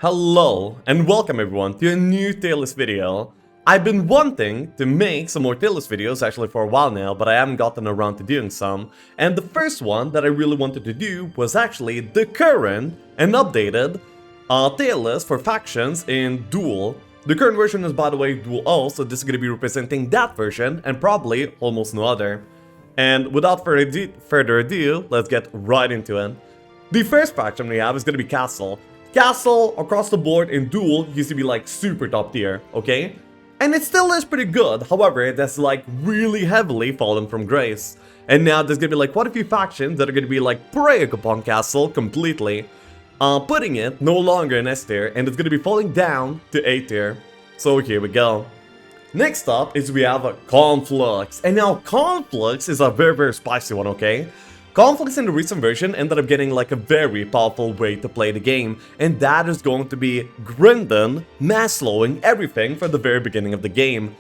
Hello and welcome everyone to a new tier list video. I've been wanting to make some more tier list videos actually for a while now, but I haven't gotten around to doing some. And the first one that I really wanted to do was actually the current and updated tier list for factions in Duel. The current version is, by the way, Duel, so this is going to be representing that version and probably almost no other. And without further ado, let's get right into it. The first faction we have is going to be Castle. Castle, across the board in Duel, used to be like super top tier, okay? And it still is pretty good, however, it has like really heavily fallen from grace. And now there's gonna be like quite a few factions that are gonna be like preying upon Castle completely, putting it no longer in S tier, and it's gonna be falling down to A tier. So here we go. Next up is we have a Conflux, and now Conflux is a very spicy one, okay? Conflicts in the recent version ended up getting like a very powerful way to play the game, and that is going to be Grindin mass slowing everything from the very beginning of the game.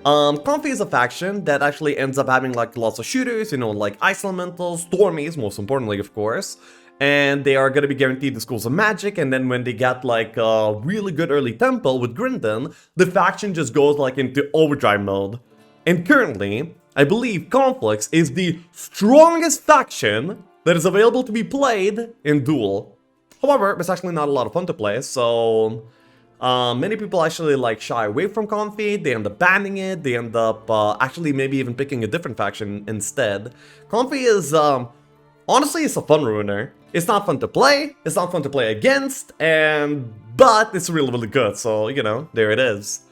Comfy is a faction that actually ends up having like lots of shooters, you know, like Ice Elementals, Stormies, most importantly of course, and they are going to be guaranteed the schools of magic, and then when they get like a really good early tempo with Grindin, the faction just goes like into overdrive mode. And currently, I believe Conflicts is the strongest faction that is available to be played in Duel. However, it's actually not a lot of fun to play, so many people actually like shy away from Comfy, they end up banning it, they end up actually maybe even picking a different faction instead. Comfy is, honestly, it's a fun ruiner. It's not fun to play, it's not fun to play against, but it's really good, so, you know, there it is.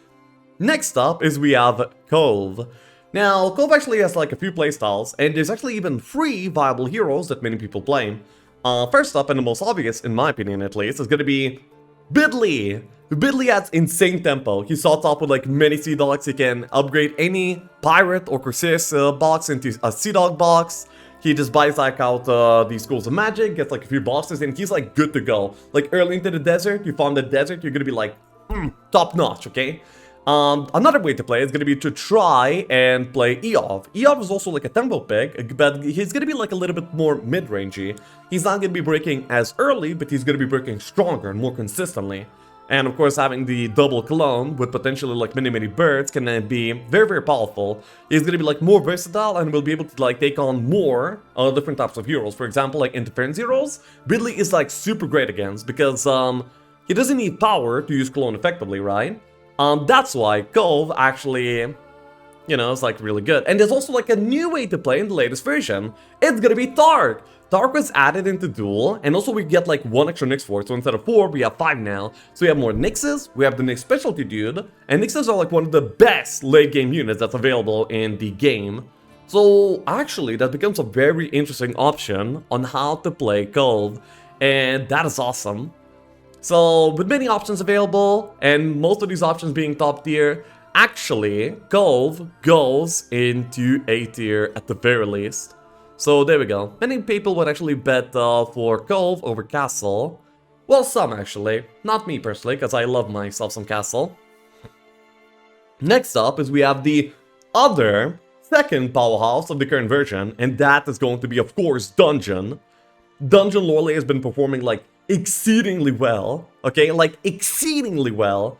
Next up is we have Cove. Now, Cove actually has like a few playstyles, and there's actually even 3 viable heroes that many people play. First up, and the most obvious, in my opinion at least, is gonna be Bidley. Bidley has insane tempo. He starts off with like many Sea Dogs. He can upgrade any Pirate or Corsair box into a Sea Dog box. He just buys like out the schools of magic, gets like a few boxes, and he's like good to go. Like early into the desert, you farm the desert, you're gonna be like top notch, okay? Another way to play is going to be to try and play Eov. Eov is also like a tempo pick, but he's going to be like a little bit more mid-rangey. He's not going to be breaking as early, but he's going to be breaking stronger and more consistently. And of course, having the double clone with potentially like many birds can then be very powerful. He's going to be like more versatile and will be able to like take on more different types of heroes. For example, like interference heroes, Bidley is like super great against because he doesn't need power to use clone effectively, right? That's why Cove actually, you know, is like really good. And there's also like a new way to play in the latest version. It's gonna be Tark. Tark was added into Duel, and also we get like 1 extra Nyx for it. So instead of 4, we have 5 now. So we have more Nyxes, we have the Nyx specialty dude, and Nyxes are like one of the best late game units that's available in the game. So actually, that becomes a very interesting option on how to play Cove, and that is awesome. So, with many options available, and most of these options being top tier, actually, Cove goes into A tier at the very least. So, there we go. Many people would actually bet for Cove over Castle. Well, some actually. Not me personally, because I love myself some Castle. Next up is we have the other second powerhouse of the current version, and that is going to be, of course, Dungeon. Dungeon Loreley has been performing like exceedingly well, okay, like exceedingly well.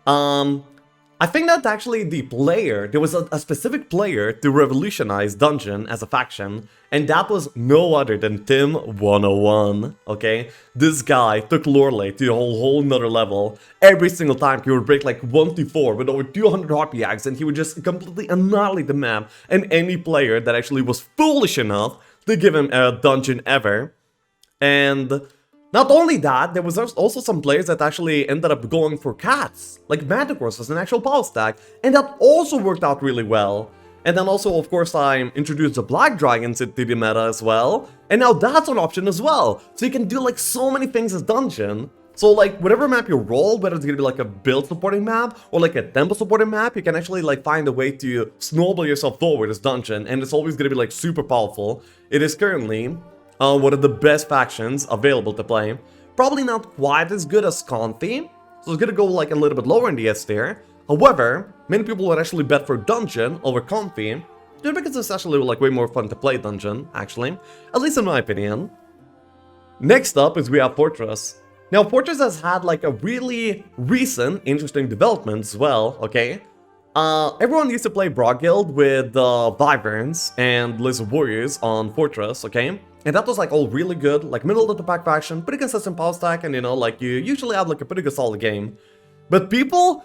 I think that actually there was a specific player to revolutionize Dungeon as a faction, and that was no other than Tim 101, okay? This guy took Loreley to a whole nother level. Every single time he would break like 1-4 with over 200 RPX, and he would just completely annihilate the map, and any player that actually was foolish enough to give him a dungeon ever. And not only that, there was also some players that actually ended up going for cats, like Manticores as an actual power stack, and that also worked out really well. And then also, of course, I introduced the Black Dragons into the meta as well, and now that's an option as well. So you can do like so many things as Dungeon. So like whatever map you roll, whether it's gonna be like a build supporting map or like a tempo supporting map, you can actually like find a way to snowball yourself forward as Dungeon, and it's always gonna be like super powerful. It is currently one of the best factions available to play. Probably not quite as good as Comfy, so it's gonna go like a little bit lower in the S tier. However, many people would actually bet for Dungeon over Comfy, just because it's actually like way more fun to play Dungeon, actually, at least in my opinion. Next up is we have Fortress. Now, Fortress has had like a really recent, interesting development as well, okay? Everyone used to play Broad Guild with Wyverns and Lizard Warriors on Fortress, okay? And that was like all really good, like middle of the pack faction, pretty consistent power stack, and you know, like you usually have like a pretty good solid game. But people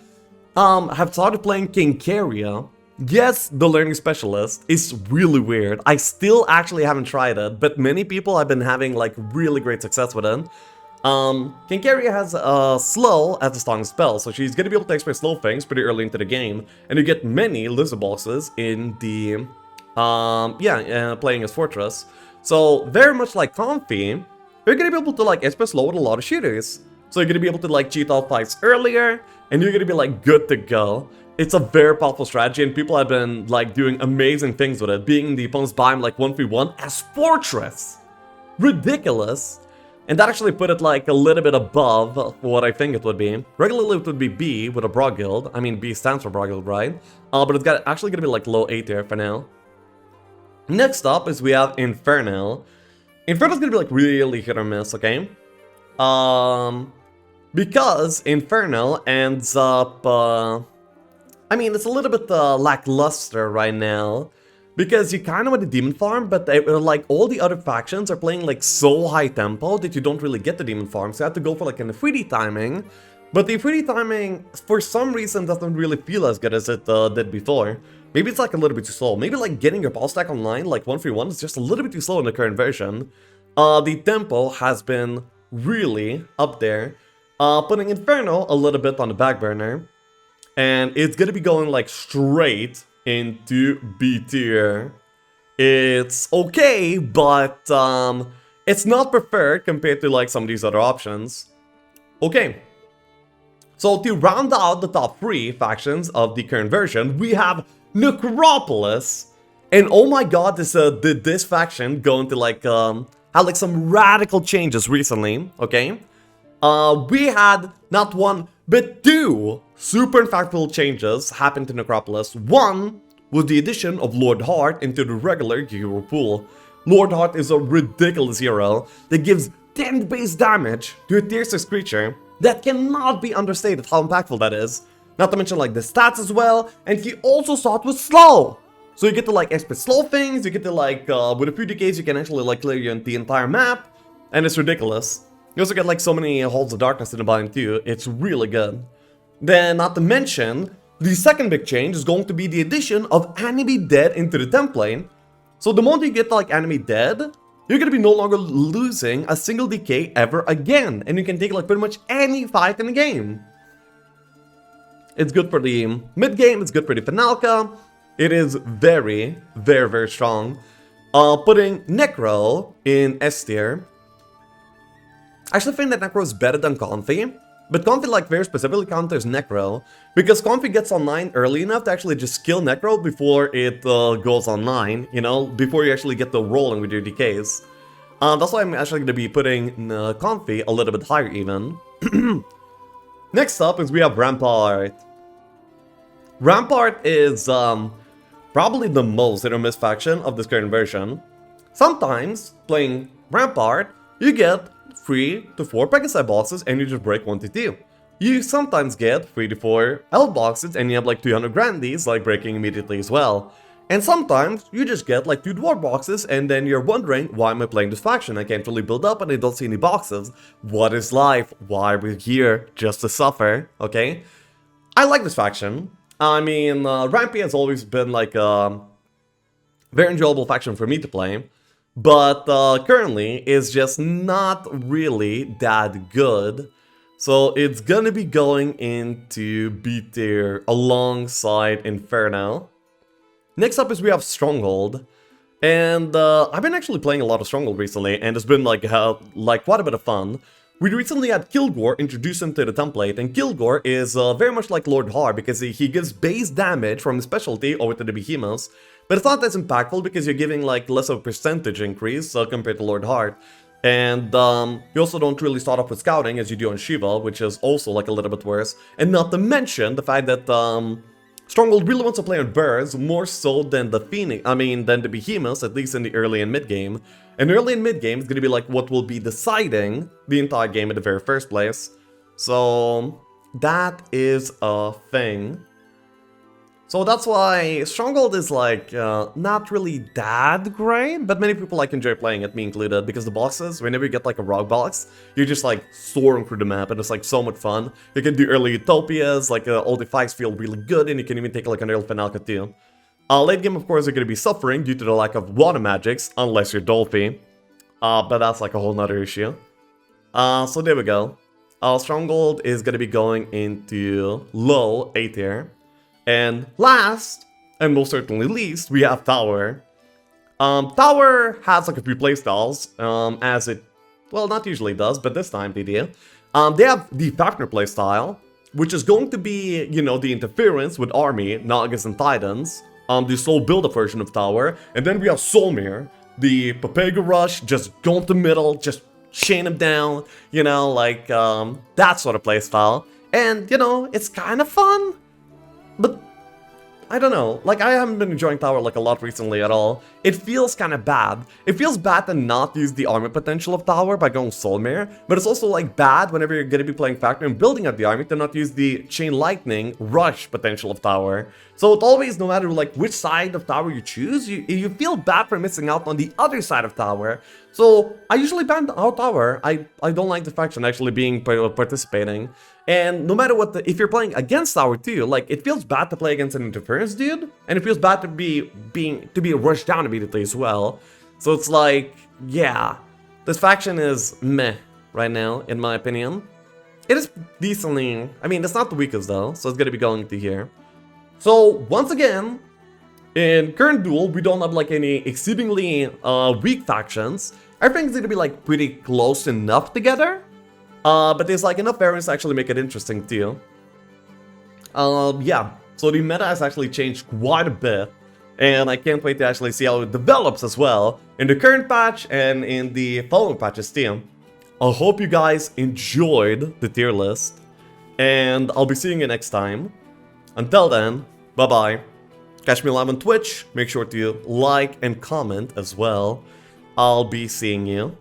have started playing Kincaria. Yes, the learning specialist is really weird. I still actually haven't tried it, but many people have been having like really great success with it. Kincaria has slow as a strong spell, so she's gonna be able to expert slow things pretty early into the game, and you get many lizard bosses in the playing as Fortress. So very much like Comfy, you're gonna be able to like expert slow with a lot of shooters. So you're gonna be able to like cheat out fights earlier, and you're gonna be like good to go. It's a very powerful strategy, and people have been like doing amazing things with it, being the opponent's biome like 1v1 as Fortress. Ridiculous. And that actually put it like a little bit above what I think it would be. Regularly it would be B with a Broad Guild. I mean, B stands for Broad Guild, right? But it's actually gonna be like low A tier for now. Next up is we have Inferno. Inferno's gonna be like really hit or miss, okay? Because Inferno ends up, I mean, it's a little bit lackluster right now. Because you kind of want the demon farm, but like all the other factions are playing like so high tempo that you don't really get the demon farm. So you have to go for like an 3D timing. But the 3D timing, for some reason, doesn't really feel as good as it did before. Maybe it's like a little bit too slow. Maybe like getting your ball stack online, like 1v1, is just a little bit too slow in the current version. The tempo has been really up there, putting Inferno a little bit on the back burner. And it's gonna be going like straight into B tier. It's okay, but it's not preferred compared to like some of these other options. Okay, so to round out the top 3 factions of the current version, we have Necropolis. And oh my god, did this faction go into like had like some radical changes recently, okay? We had not one but 2 super impactful changes happen to Necropolis. One was the addition of Lord Heart into the regular hero pool. Lord Heart is a ridiculous hero that gives 10 base damage to a tier 6 creature. That cannot be understated how impactful that is. Not to mention like the stats as well, and he also starts with slow. So you get to like expert slow things, you get to like, with a few decays you can actually like clear the entire map, and it's ridiculous. You also get like so many Halls of Darkness in the biome too, it's really good. Then, not to mention, the second big change is going to be the addition of Enemy Dead into the template. So the moment you get like Enemy Dead, you're gonna be no longer losing a single decay ever again, and you can take like pretty much any fight in the game. It's good for the mid game, it's good for the Finalka. It is very, very, very strong. Putting Necro in S tier. I actually think that Necro is better than Comfy, but Comfy like very specifically counters Necro, because Comfy gets online early enough to actually just kill Necro before it goes online, you know, before you actually get the rolling with your decays. That's why I'm actually going to be putting Comfy a little bit higher even. Next up is we have Rampart. Rampart is probably the most hit or miss faction of this current version. Sometimes, playing Rampart, you get 3 to 4 Pegasi bosses and you just break 1 to 2. You sometimes get 3 to 4 Elf boxes and you have like 200 Grandies like breaking immediately as well. And sometimes you just get like 2 Dwarf boxes and then you're wondering, why am I playing this faction? I can't really build up and I don't see any boxes. What is life? Why are we here? Just to suffer, okay? I like this faction. I mean, Rampy has always been like a very enjoyable faction for me to play. But currently, it's just not really that good. So it's gonna be going into B tier alongside Inferno. Next up is we have Stronghold. And I've been actually playing a lot of Stronghold recently, and it's been like quite a bit of fun. We recently had Kilgore introduced into the template, and Kilgore is very much like Lord Har because he gives base damage from his specialty over to the Behemoths. But it's not as impactful because you're giving like less of a percentage increase compared to Lord Heart. And you also don't really start off with scouting as you do on Shiva, which is also like a little bit worse. And not to mention the fact that Stronghold really wants to play on birds more so than the Phoenix, than the Behemoths, at least in the early and mid game. And early and mid game is gonna be like what will be deciding the entire game in the very first place. So that is a thing. So that's why Stronghold is like not really that great, but many people like enjoy playing it, me included, because the boxes, whenever you get like a rock box, you're just like soaring through the map and it's like so much fun. You can do early utopias, like all the fights feel really good, and you can even take like an early Finalka too. Late game, of course, you're going to be suffering due to the lack of water magics, unless you're Dolphy. But that's like a whole nother issue. So there we go. Stronghold is going to be going into low A tier. And last, and most certainly least, we have Tower. Tower has like a few playstyles, as it, well, not usually does, but this time they do. They have the Fafnir playstyle, which is going to be, you know, the interference with Army, Nagas and Titans, the Soul Builder version of Tower, and then we have Solmir, the Papega Rush, just go up the middle, just chain him down, you know, like, that sort of playstyle. And, you know, it's kind of fun. But, I don't know, like, I haven't been enjoying Tower, like, a lot recently at all. It feels kind of bad. It feels bad to not use the army potential of Tower by going Solmir, but it's also, like, bad whenever you're gonna be playing Fafnir and building up the army to not use the Chain Lightning Rush potential of Tower. So it always, no matter, like, which side of Tower you choose, you feel bad for missing out on the other side of Tower. So, I usually ban out Tower. I don't like the faction actually being participating. And no matter what, if you're playing against Tower too, like, it feels bad to play against an interference dude, and it feels bad to be rushed down immediately as well. So it's like, yeah, this faction is meh right now, in my opinion. It is decently, I mean, it's not the weakest though, so it's gonna be going to here. So once again, in current Duel, we don't have like any exceedingly weak factions. Everything's gonna be like pretty close enough together. But there's like enough variants to actually make it interesting too. Yeah, so the meta has actually changed quite a bit, and I can't wait to actually see how it develops as well in the current patch and in the following patches too. I hope you guys enjoyed the tier list, and I'll be seeing you next time. Until then, bye bye. Catch me live on Twitch, make sure to like and comment as well. I'll be seeing you